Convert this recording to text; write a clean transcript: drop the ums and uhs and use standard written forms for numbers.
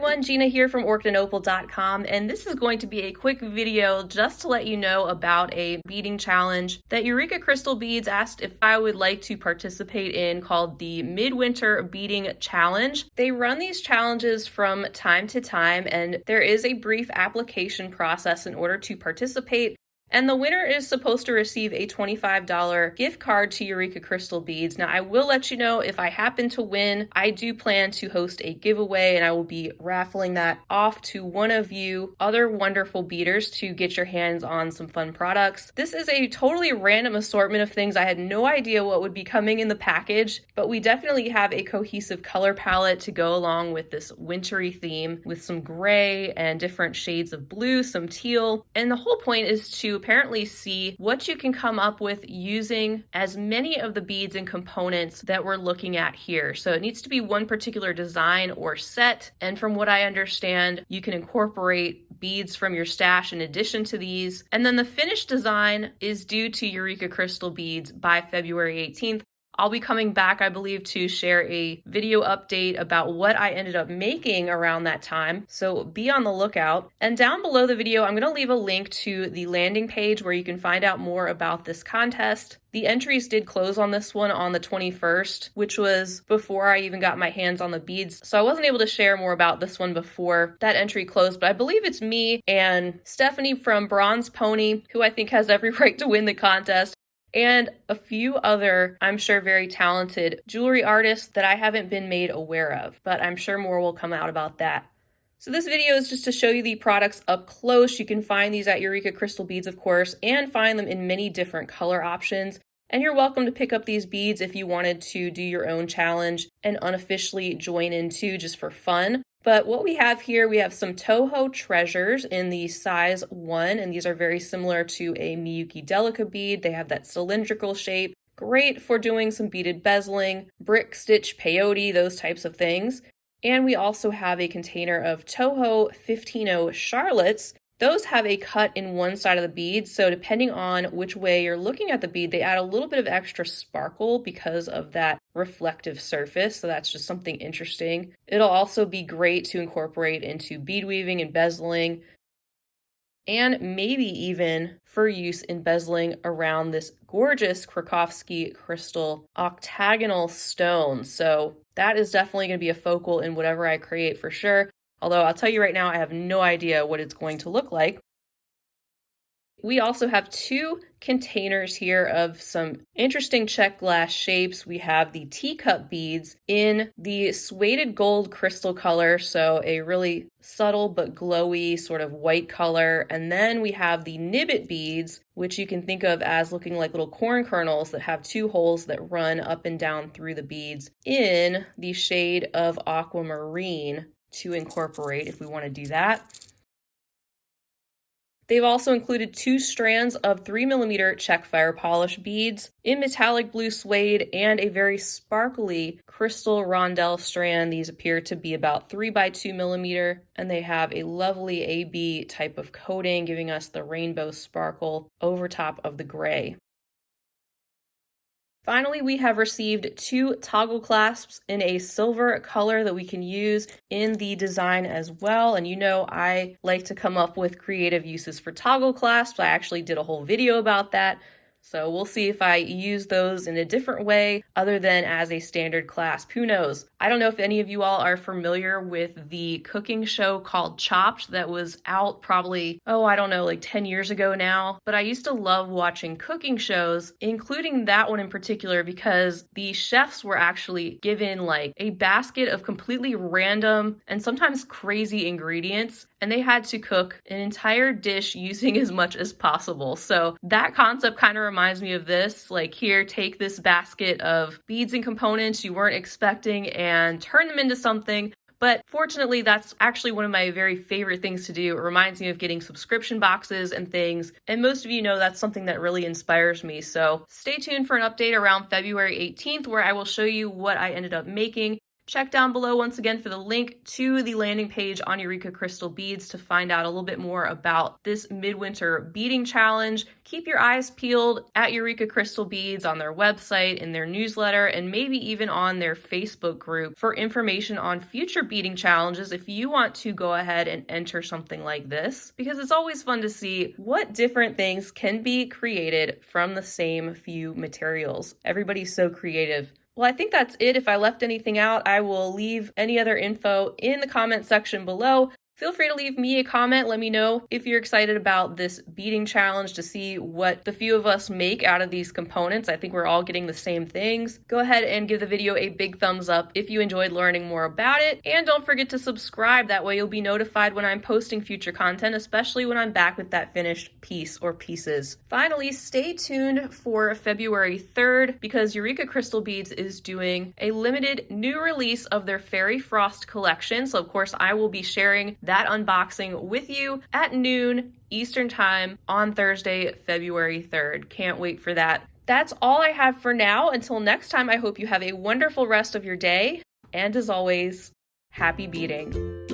everyone, Gina here from orchidandopal.com, and this is going to be a quick video just to let you know about a beading challenge that Eureka Crystal Beads asked if I would like to participate in, called the Midwinter Beading Challenge. They run these challenges from time to time, and there is a brief application process in order to participate. And the winner is supposed to receive a $25 gift card to Eureka Crystal Beads. Now, I will let you know if I happen to win. I do plan to host a giveaway, and I will be raffling that off to one of you other wonderful beaders to get your hands on some fun products. This is a totally random assortment of things. I had no idea what would be coming in the package, but we definitely have a cohesive color palette to go along with this wintry theme, with some gray and different shades of blue, some teal. And the whole point is to apparently see what you can come up with using as many of the beads and components that we're looking at here. So it needs to be one particular design or set, and from what I understand, you can incorporate beads from your stash in addition to these. And then the finished design is due to Eureka Crystal Beads by February 18th. I'll be coming back, I believe, to share a video update about what I ended up making around that time, so be on the lookout. And down below the video, I'm going to leave a link to the landing page where you can find out more about this contest. The entries did close on this one on the 21st, which was before I even got my hands on the beads, so I wasn't able to share more about this one before that entry closed, but I believe it's me and Stephanie from Bronze Pony, who I think has every right to win the contest, and a few other, I'm sure, very talented jewelry artists that I haven't been made aware of, but I'm sure more will come out about that. So this video is just to show you the products up close. You can find these at Eureka Crystal Beads, of course, and find them in many different color options. And you're welcome to pick up these beads if you wanted to do your own challenge and unofficially join in too, just for fun. But what we have here, we have some Toho treasures in the size 1, and these are very similar to a Miyuki Delica bead. They have that cylindrical shape, great for doing some beaded bezeling, brick stitch peyote, those types of things. And we also have a container of Toho 15-0 Charlottes. Those have a cut in one side of the bead, so depending on which way you're looking at the bead, they add a little bit of extra sparkle because of that reflective surface, so that's just something interesting. It'll also be great to incorporate into bead weaving and bezeling, and maybe even for use in bezeling around this gorgeous Krakowski crystal octagonal stone. So that is definitely going to be a focal in whatever I create for sure. Although I'll tell you right now, I have no idea what it's going to look like. We also have 2 containers here of some interesting check glass shapes. We have the teacup beads in the suede gold crystal color, so a really subtle but glowy sort of white color. And then we have the nibbit beads, which you can think of as looking like little corn kernels that have 2 holes that run up and down through the beads, in the shade of aquamarine to incorporate if we want to do that. They've also included 2 strands of 3mm check fire polish beads in metallic blue suede and a very sparkly crystal rondelle strand. These appear to be about 3x2mm, and they have a lovely AB type of coating, giving us the rainbow sparkle over top of the gray. Finally, we have received 2 toggle clasps in a silver color that we can use in the design as well. And you know, I like to come up with creative uses for toggle clasps. I actually did a whole video about that. So we'll see if I use those in a different way other than as a standard clasp. Who knows? I don't know if any of you all are familiar with the cooking show called Chopped that was out probably, like 10 years ago now. But I used to love watching cooking shows, including that one in particular, because the chefs were actually given like a basket of completely random and sometimes crazy ingredients, and they had to cook an entire dish using as much as possible. So that concept kind of reminds me of this. Like, here, take this basket of beads and components you weren't expecting and turn them into something. But fortunately, that's actually one of my very favorite things to do. It reminds me of getting subscription boxes and things. And most of you know that's something that really inspires me. So stay tuned for an update around February 18th, where I will show you what I ended up making. Check down below once again for the link to the landing page on Eureka Crystal Beads to find out a little bit more about this Midwinter beading challenge. Keep your eyes peeled at Eureka Crystal Beads on their website, in their newsletter, and maybe even on their Facebook group for information on future beading challenges if you want to go ahead and enter something like this, because it's always fun to see what different things can be created from the same few materials. Everybody's so creative. Well, I think that's it. If I left anything out, I will leave any other info in the comment section below. Feel free to leave me a comment. Let me know if you're excited about this beading challenge to see what the few of us make out of these components. I think we're all getting the same things. Go ahead and give the video a big thumbs up if you enjoyed learning more about it. And don't forget to subscribe. That way you'll be notified when I'm posting future content, especially when I'm back with that finished piece or pieces. Finally, stay tuned for February 3rd because Eureka Crystal Beads is doing a limited new release of their Fairy Frost collection. So of course I will be sharing that unboxing with you at noon Eastern Time on Thursday, February 3rd. Can't wait for that. That's all I have for now. Until next time, I hope you have a wonderful rest of your day. And as always, happy beading.